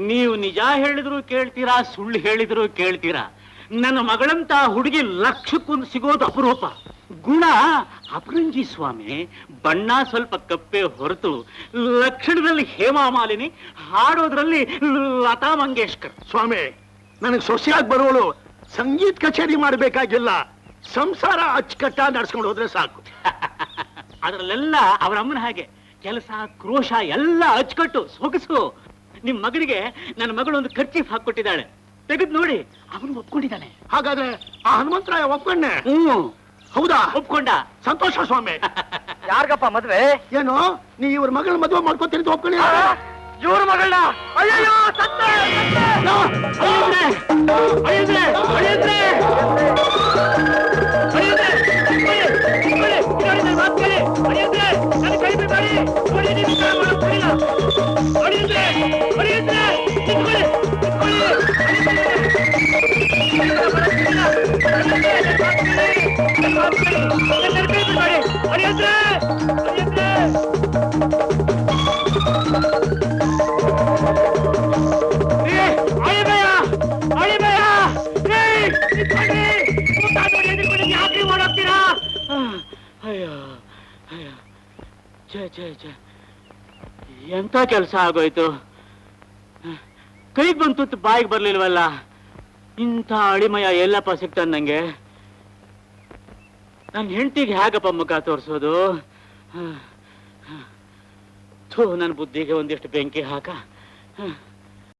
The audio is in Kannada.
ನೀವು ನಿಜ ಹೇಳಿದ್ರು ಕೇಳ್ತೀರಾ, ಸುಳ್ಳು ಹೇಳಿದ್ರು ಕೇಳ್ತೀರಾ. ನನ್ನ ಮಗಳಂತ ಹುಡುಗಿ ಲಕ್ಷಕ್ಕೊಂದು ಸಿಗೋದು ಅಪರೂಪ. ಗುಣ ಅಪರಂಜಿ ಸ್ವಾಮಿ, ಬಣ್ಣ ಸ್ವಲ್ಪ ಕಪ್ಪೆ ಹೊರತು ಲಕ್ಷಣದಲ್ಲಿ ಹೇಮಾಮಾಲಿನಿ, ಹಾಡೋದ್ರಲ್ಲಿ ಲತಾ ಮಂಗೇಶ್ಕರ್. ಸ್ವಾಮಿ, ನನಗೆ ಸೊಸೆಯಾಗಿ ಬರೋಳು ಸಂಗೀತ ಕಚೇರಿ ಮಾಡಬೇಕಾಗಿಲ್ಲ, ಸಂಸಾರ ಅಚ್ಚುಕಟ್ಟಾಗಿ ನಡ್ಸ್ಕೊಂಡು ಹೋದ್ರೆ ಸಾಕು. ಅದರಲ್ಲೆಲ್ಲ ಅವರ ಅಮ್ಮನ ಹಾಗೆ ಕೆಲಸ ಕ್ರೋಶ ಎಲ್ಲ ಅಚ್ಚುಕಟ್ಟು ಸೊಗಸು. ನಿಮ್ ಮಗನಿಗೆ ನನ್ನ ಮಗಳು ಒಂದು ಖರ್ಚೀಫ್ ಹಾಕೊಟ್ಟಿದ್ದಾಳೆ, ತೆಗೆದು ನೋಡಿ, ಅವನು ಒಪ್ಕೊಂಡಿದ್ದಾನೆ. ಹಾಗಾದ್ರೆ ಆ ಹನುಮಂತರಾಯ ಒಪ್ಕೊಂಡೆ? ಹೌದಾ? ಒಪ್ಕೊಂಡ. ಸಂತೋಷ ಸ್ವಾಮಿ. ಯಾರ್ಗಪ್ಪ ಮದ್ವೆ? ಏನು, ನೀ ಇವ್ರ ಮಗಳ ಮದುವೆ ಮಾಡ್ಕೊತೀನಿ ಒಪ್ಕೊಂಡಿ? ಇವ್ರ ಮಗಳನ್ನ? ಅಯ್ಯೋ, ಎಂತ ಕೆಲಸ ಆಗೋಯ್ತು. ಕೈಗೆ ಬಂತು ಬಾಯಿಗೆ ಬರ್ಲಿಲ್ವಲ್ಲ. ಇಂಥ ಅಳಿಮಯ ಎಲ್ಲಪ್ಪ ಸಿಗ್ತಾನೆ ನಂಗೆ. ನನ್ನ ಹೆಂಡತಿಗೆ ಹೇಗಪ್ಪ ಮುಖ ತೋರಿಸೋದು? ಥೂ, ನನ್ನ ಬುದ್ಧಿಗೆ ಒಂದಿಷ್ಟು ಬೆಂಕಿ ಹಾಕ.